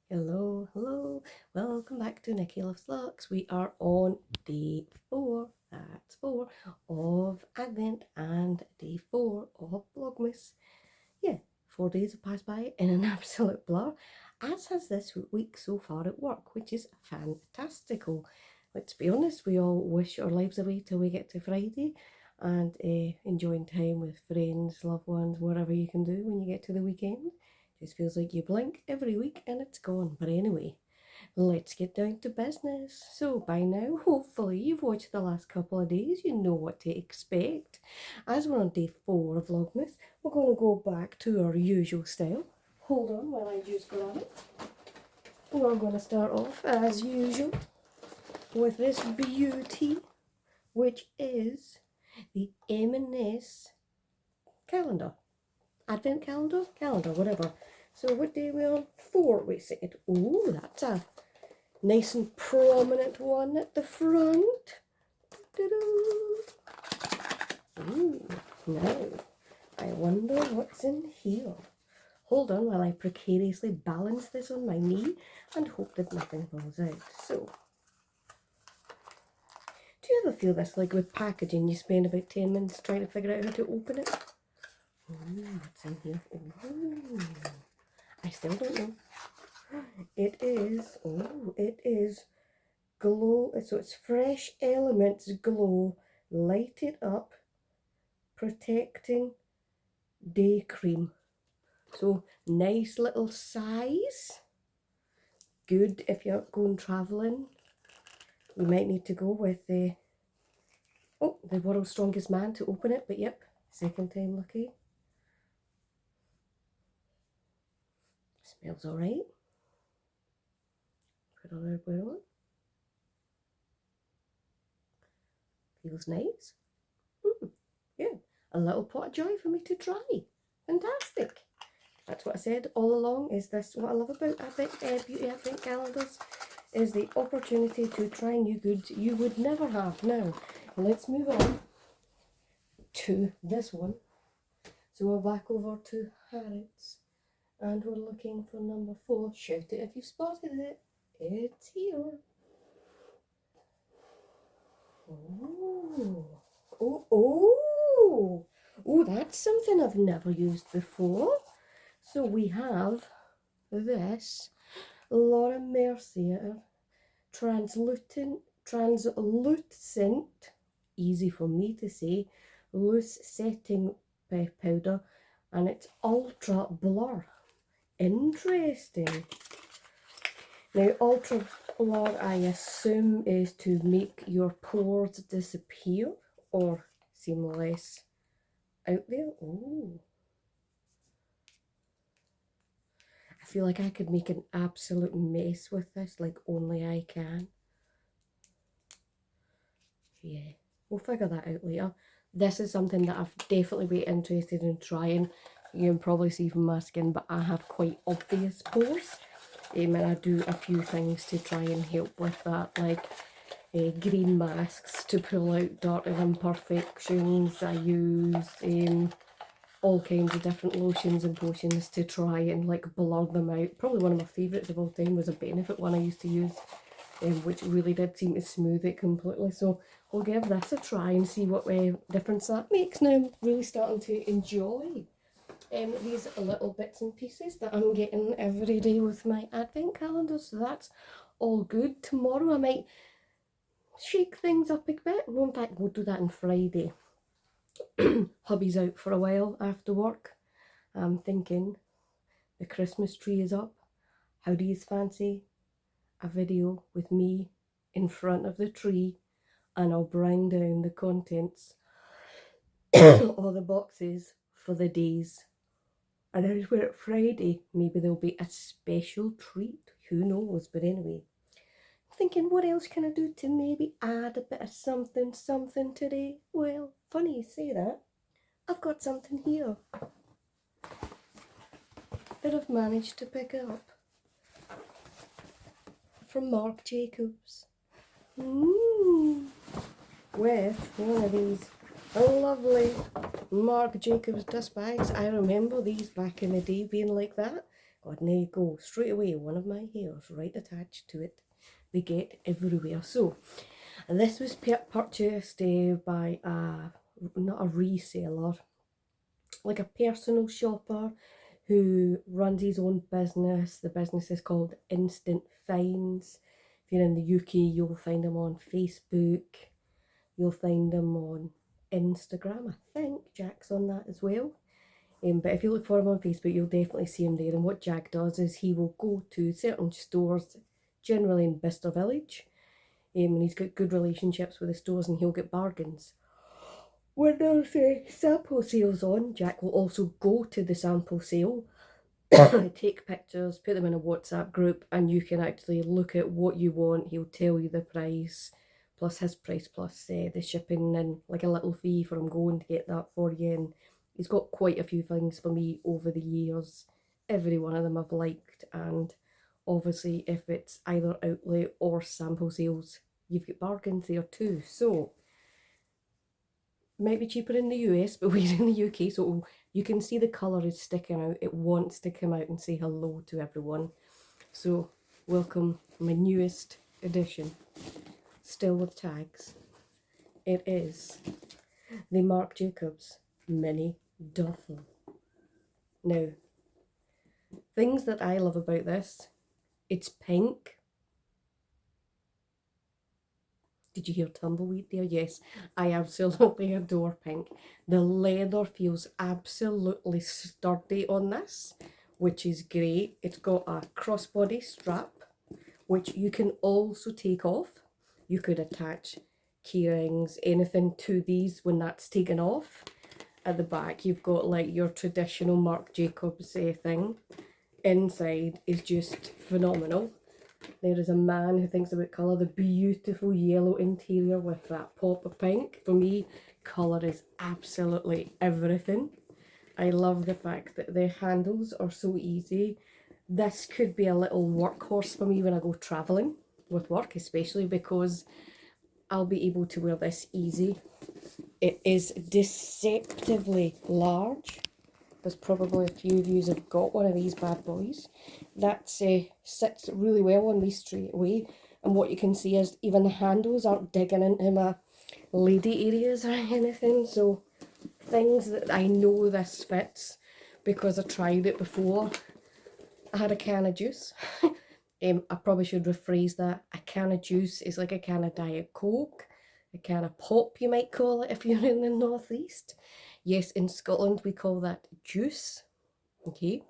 Hello, hello, welcome back to Nikki Loves Lux. We are on day 4, that's 4, of Advent and day 4 of Vlogmas. Yeah, 4 days have passed by in an absolute blur, as has this week so far at work, which is fantastical. Let's be honest, we all wish our lives away till we get to Friday and enjoying time with friends, loved ones, whatever you can do when you get to the weekend. Just feels like you blink every week and it's gone. But anyway, let's get down to business. So by now, hopefully you've watched the last couple of days, you know what to expect. As we're on day 4 of Vlogmas, we're going to go back to our usual style. Hold on while I just grab it. We're going to start off as usual with this beauty, which is the M&S calendar. Advent calendar, whatever. So what day are we on? 4, we said. Oh, that's a nice and prominent one at the front. Ooh, now, I wonder what's in here. Hold on while I precariously balance this on my knee and hope that nothing falls out. So, do you ever feel this, like with packaging, you spend about 10 minutes trying to figure out how to open it? What's in here? Ooh. I still don't know. It is glow. So it's Fresh Elements Glow Light It Up Protecting Day Cream. So nice little size. Good if you're going travelling. You might need to go with the world's strongest man to open it, but yep, second time lucky. Smells alright. Put on our bowl. Feels nice. Yeah, a little pot of joy for me to try. Fantastic. That's what I said all along. Is this what I love about Beauty Advent calendars? Is the opportunity to try new goods you would never have. Now, let's move on to this one. So we're back over to Harrods. And we're looking for number 4. Shout it if you've spotted it. It's here. Oh, that's something I've never used before. So we have this Laura Mercier translucent, easy for me to say, loose setting powder, and it's ultra blur. Interesting. Now, ultra blur, I assume, is to make your pores disappear or seem less out there. Oh, I feel like I could make an absolute mess with this, like only I can. Yeah, we'll figure that out later. This is something that I've definitely been interested in trying. You can probably see from my skin, but I have quite obvious pores. And I do a few things to try and help with that, like green masks to pull out dark imperfections. I use all kinds of different lotions and potions to try and like blur them out. Probably one of my favourites of all time was a Benefit one I used to use, which really did seem to smooth it completely. So we'll give this a try and see what difference that makes. Now I'm really starting to enjoy these little bits and pieces that I'm getting every day with my advent calendar, so that's all good. Tomorrow I might shake things up a bit. No, in fact, we'll do that on Friday. Hubby's out for a while after work. I'm thinking the Christmas tree is up. How do you fancy a video with me in front of the tree, and I'll bring down the contents or the boxes for the days. And then when it's Friday, maybe there'll be a special treat. Who knows? But anyway, I'm thinking, what else can I do to maybe add a bit of something today? Well, funny you say that. I've got something here that I've managed to pick up from Marc Jacobs. With one of these lovely Marc Jacobs dust bags. I remember these back in the day being like that. God, and there you go, straight away, one of my hairs right attached to it. They get everywhere. So, and this was purchased by not a reseller, like a personal shopper who runs his own business. The business is called Instant Finds. If you're in the UK, you'll find him on Facebook. You'll find him on Instagram. I think Jack's on that as well. But if you look for him on Facebook, you'll definitely see him there. And what Jack does is he will go to certain stores, generally in Bicester Village, and he's got good relationships with the stores, and he'll get bargains. When there's sample sales on, Jack will also go to the sample sale, take pictures, put them in a WhatsApp group, and you can actually look at what you want. He'll tell you the price, plus his price, plus the shipping, and like a little fee for him going to get that for you. And he's got quite a few things for me over the years. Every one of them I've liked, and obviously if it's either outlet or sample sales, you've got bargains there too. So might be cheaper in the US, but we're in the UK, so you can see the colour is sticking out. It wants to come out and say hello to everyone. So welcome my newest edition, still with tags. It is the Marc Jacobs mini duffel. Now, things that I love about this, it's pink. Did you hear tumbleweed there? Yes, I absolutely adore pink. The leather feels absolutely sturdy on this, which is great. It's got a crossbody strap, which you can also take off. You could attach keyrings, anything to these when that's taken off. At the back, you've got like your traditional Marc Jacobs thing. Inside is just phenomenal. There is a man who thinks about colour. The beautiful yellow interior with that pop of pink. For me, colour is absolutely everything. I love the fact that the handles are so easy. This could be a little workhorse for me when I go travelling with work, especially because I'll be able to wear this easy. It is deceptively large. There's probably a few of you have got one of these bad boys. That sits really well on me straight away. And what you can see is even the handles aren't digging into my lady areas or anything. So things that I know this fits because I tried it before. I had a can of juice. I probably should rephrase that. A can of juice is like a can of Diet Coke. A can of pop, you might call it if you're in the northeast. Yes, in Scotland we call that juice. Okay,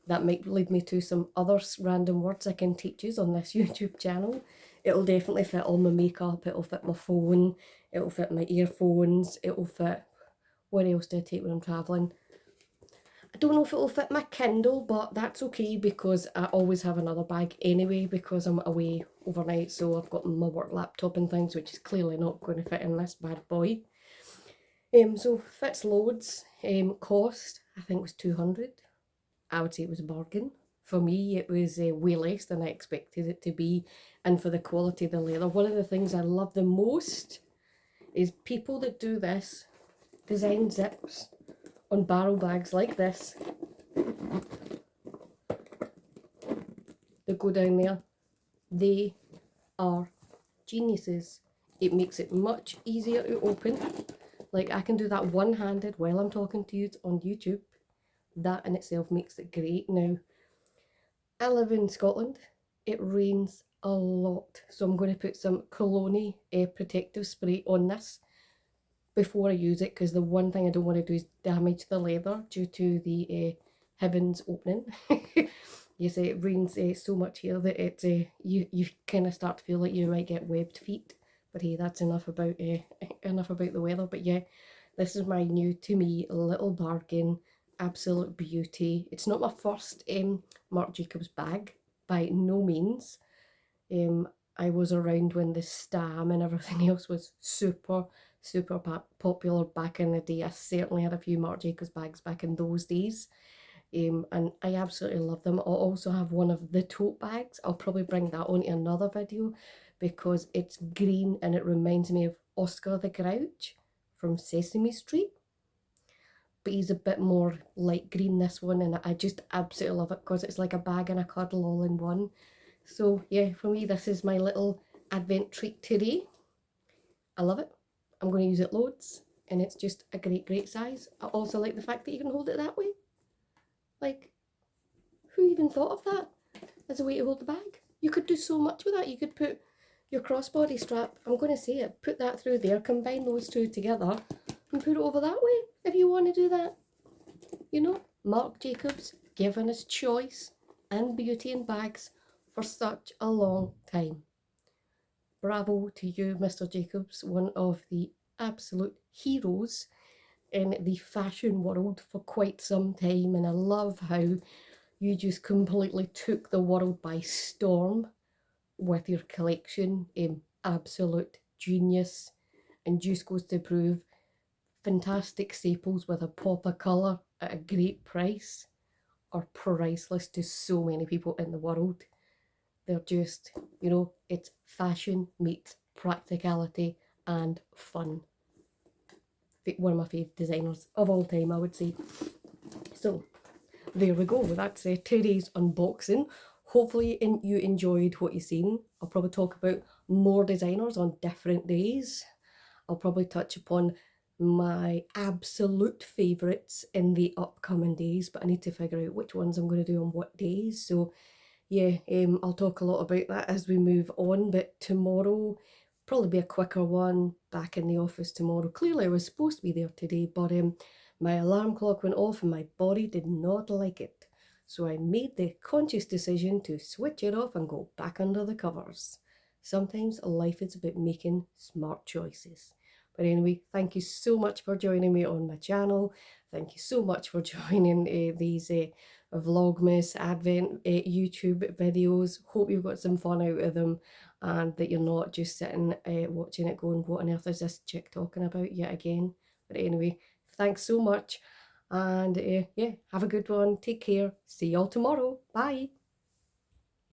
that might lead me to some other random words I can teach you on this YouTube channel. It'll definitely fit all my makeup, it'll fit my phone, it'll fit my earphones, it'll fit... What else do I take when I'm travelling? I don't know if it'll fit my Kindle, but that's okay because I always have another bag anyway because I'm away overnight, so I've got my work laptop and things, which is clearly not going to fit in this bad boy. So fits loads. Cost I think was 200. I would say it was a bargain. For me it was way less than I expected it to be, and for the quality of the leather. One of the things I love the most is people that do this, design zips on barrel bags like this. They go down there. They are geniuses. It makes it much easier to open. Like I can do that one-handed while I'm talking to you on YouTube. That in itself makes it great. Now, I live in Scotland. It rains a lot. So I'm going to put some Cologne protective spray on this before I use it, because the one thing I don't want to do is damage the leather due to the heavens opening. Yes, it rains so much here that it you kind of start to feel like you might get webbed feet. But hey, that's enough about the weather. But yeah, this is my new, to me, little bargain, absolute beauty. It's not my first Marc Jacobs bag, by no means. I was around when the Stam and everything else was super popular back in the day. I certainly had a few Marc Jacobs bags back in those days. And I absolutely love them. I'll also have one of the tote bags. I'll probably bring that on to another video because it's green and it reminds me of Oscar the Grouch from Sesame Street. but he's a bit more light green, this one, and I just absolutely love it because it's like a bag and a cuddle all in one. So yeah, for me, this is my little advent treat today. I love it. I'm going to use it loads, and it's just a great size. I also like the fact that you can hold it that way. Like, who even thought of that as a way to hold the bag? You could do so much with that. You could put your crossbody strap, I'm going to say it, put that through there, combine those two together, and put it over that way if you want to do that. You know, Marc Jacobs giving us choice and beauty in bags for such a long time. Bravo to you, Mr. Jacobs, one of the absolute heroes in the fashion world for quite some time, and I love how you just completely took the world by storm with your collection. Absolute genius, and just goes to prove fantastic staples with a pop of colour at a great price are priceless to so many people in the world. They're just, you know, it's fashion meets practicality and fun. One of my favourite designers of all time, I would say. So there we go, that's today's unboxing. Hopefully you enjoyed what you've seen. I'll probably talk about more designers on different days. I'll probably touch upon my absolute favourites in the upcoming days, but I need to figure out which ones I'm going to do on what days. So yeah, I'll talk a lot about that as we move on, but tomorrow probably be a quicker one. Back in the office tomorrow. Clearly I was supposed to be there today, but my alarm clock went off and my body did not like it. So I made the conscious decision to switch it off and go back under the covers. Sometimes life is about making smart choices. But anyway, thank you so much for joining me on my channel. Thank you so much for joining these Vlogmas Advent YouTube videos. Hope you've got some fun out of them, and that you're not just sitting watching it going, what on earth is this chick talking about yet again? But anyway, thanks so much, and yeah, have a good one. Take care. See y'all tomorrow. Bye.